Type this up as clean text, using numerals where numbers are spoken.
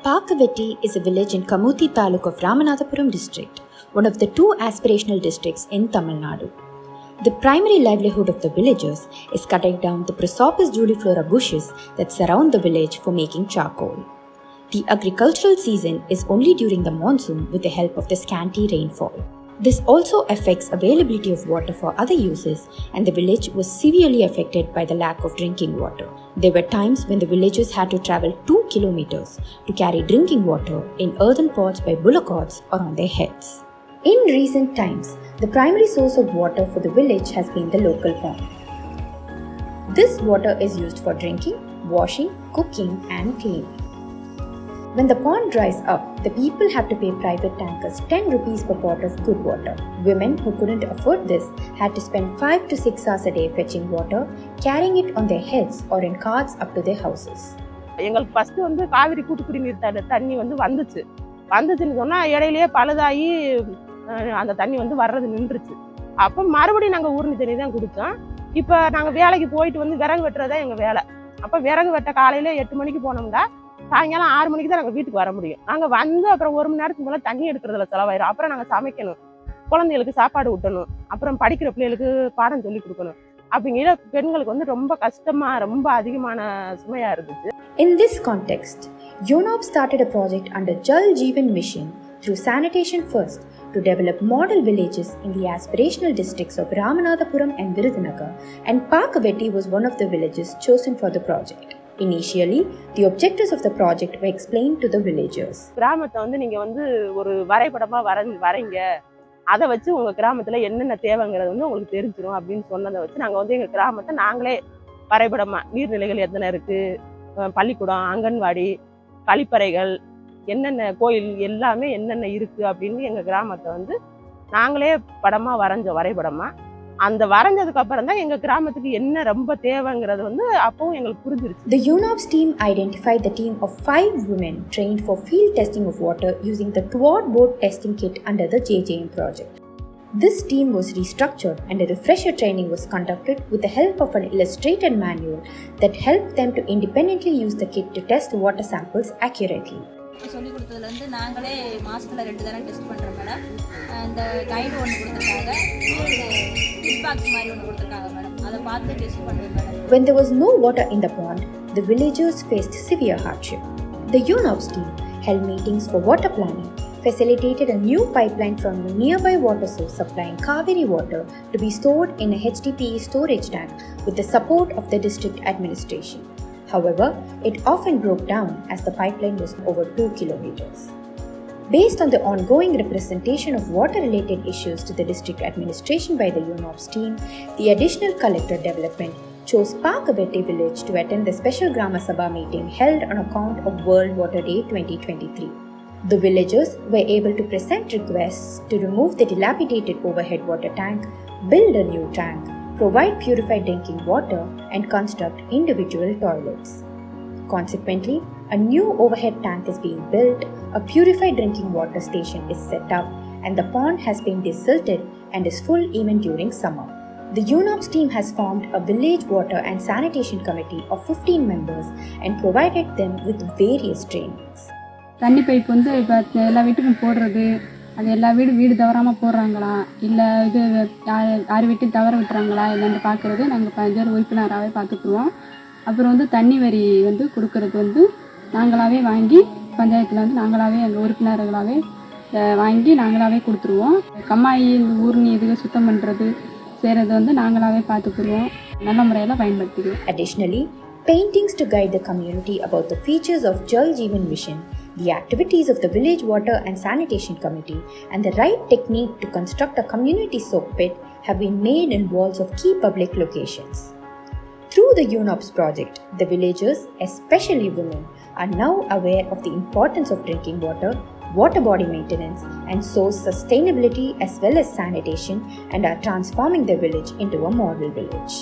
Pakavetti is a village in Kamuthi Taluk of Ramanathapuram district, one of the two aspirational districts in Tamil Nadu. The primary livelihood of the villagers is cutting down the Prosopis juliflora bushes that surround the village for making charcoal. The agricultural season is only during the monsoon with the help of the scanty rainfall. This also affects availability of water for other uses, and the village was severely affected by the lack of drinking water. There were times when the villagers had to travel 2 kilometers to carry drinking water in earthen pots by bullock carts or on their heads. In recent times, the primary source of water for the village has been the local pond. This water is used for drinking, washing, cooking, and cleaning. When the pond dries up, the people have to pay private tankers 10 rupees per pot of good water. Women who couldn't afford this had to spend 5 to 6 hours a day fetching water, carrying it on their heads or in carts up to their houses. எங்களுக்கு first Kaveri கூட்டு குடிநீர் தண்ணி வந்துச்சுன்னு சொன்னா இடையிலேயே பழுதாகி அந்த தண்ணி வர்றது நின்றுச்சு. அப்போ மறுபடியும் நாங்கள் ஊர்னி தண்ணி தான் குடித்தோம். இப்போ நாங்கள் வேலைக்கு போயிட்டு விறகு வெட்டுறதா எங்கள் வேலை. அப்போ விறகு வெட்ட காலையில் 8 மணிக்கு போனோம்னா சாயங்காலம் 6 மணிக்கு தான் நாங்கள் வீட்டுக்கு வர முடியும். நாங்கள் அப்புறம் 1 மணி நேரத்துக்கு மேலே தண்ணி எடுக்கிறதுல செலவாயிரும். அப்புறம் நாங்கள் சமைக்கணும், குழந்தைகளுக்கு சாப்பாடு ஊட்டணும், அப்புறம் படிக்கிற பிள்ளைகளுக்கு பாடம் சொல்லி கொடுக்கணும். அப்படிங்கிற பெண்களுக்கு ரொம்ப கஷ்டமா ரொம்ப அதிகமான சுமையா இருந்துச்சு. In this context, UNOP started a project under Jal Jeevan Mission through Sanitation First to develop model villages in the aspirational districts of Ramanathapuram and Virudhunagar, and Pakavetti was one of the villages chosen for the project. Initially, the objectives of the project were explained to the villagers. கிராமத்தை நீங்க ஒரு வரைபடமா வரைங்க, அதை வச்சு உங்க கிராமத்துல என்னென்ன தேவைங்கிறது உங்களுக்கு தெரிஞ்சிடும் அப்படின்னு சொன்னதை வச்சு நாங்க எங்க கிராமத்தை நாங்களே வரைபடமா நீர்நிலைகள் எத்தனை இருக்கு, பள்ளிக்கூடம், அங்கன்வாடி, கழிப்பறைகள், என்னென்ன கோயில் எல்லாமே என்னென்ன இருக்கு அப்படின்னு எங்க கிராமத்தை நாங்களே படமா வரைபடமா அந்த வரைஞ்சதுக்கு அப்புறம் தான் எங்க கிராமத்துக்கு என்ன ரொம்ப தேவைங்கிறது அப்பவும் எங்களுக்கு புரிஞ்சிருச்சு. The UNOPS team identified the team of 5 women trained for field testing of water using the Quad Boat testing kit under the JJM project. This team was restructured and a refresher training was conducted with the help of an illustrated manual that helped them to independently use the kit to test water samples accurately. சொல்லி கொடுத்ததுலேருந்து நாங்களே மாதத்தில் 2 தடவை test பண்ணுறோம் madam. அந்த guide ஒன்று கொடுத்துருக்காங்க, dish box மாதிரி ஒன்று கொடுத்துருக்காங்க மேடம். அதை பார்த்து டெஸ்ட் பண்ணுவோம் madam. When there was no water in the pond, the villagers faced severe hardship. The UNOPS team held meetings for water planning, facilitated a new pipeline from a nearby water source supplying Kaveri water to be stored in a HDPE storage tank with the support of the district administration. However, it often broke down as the pipeline was over 2 kilometers. Based on the ongoing representation of water-related issues to the district administration by the UNOPS team, the additional collector development chose Pakavetti village to attend the special Grama Sabha meeting held on account of World Water Day 2023. The villagers were able to present requests to remove the dilapidated overhead water tank, build a new tank, provide purified drinking water, and construct individual toilets. Consequently, a new overhead tank is being built, a purified drinking water station is set up, and the pond has been desilted and is full even during summer. The UNOPS team has formed a village water and sanitation committee of 15 members and provided them with various trainings. தண்ணி pipe இப்போ எல்லா வீட்டுக்கும் போடுறது, அது எல்லா வீடு தவறாமல் போடுறாங்களா, இல்லை இது யார் வீட்டு தவற விட்டுறாங்களா இல்லைன்னு பார்க்குறது நாங்கள் பஞ்சாயத்து உறுப்பினராகவே பார்த்துக்குருவோம். அப்புறம் தண்ணி வரி கொடுக்கறது நாங்களாகவே வாங்கி பஞ்சாயத்தில் நாங்களாகவே எங்கள் உறுப்பினர்களாகவே வாங்கி நாங்களாகவே கொடுத்துருவோம். கம்மாயி இந்த ஊர்னி இதுக்கு சுத்தம் பண்ணுறது செய்கிறது நாங்களாகவே பார்த்துக்குருவோம், நல்ல முறையில் பயன்படுத்திக்குவோம். Additionally, paintings to guide the community about the features of Jal Jeevan Mission, the activities of the Village Water and Sanitation Committee, and the right technique to construct a community soak pit have been made in walls of key public locations. Through the UNOPS project, the villagers, especially women, are now aware of the importance of drinking water, water body maintenance, and source sustainability as well as sanitation, and are transforming their village into a model village.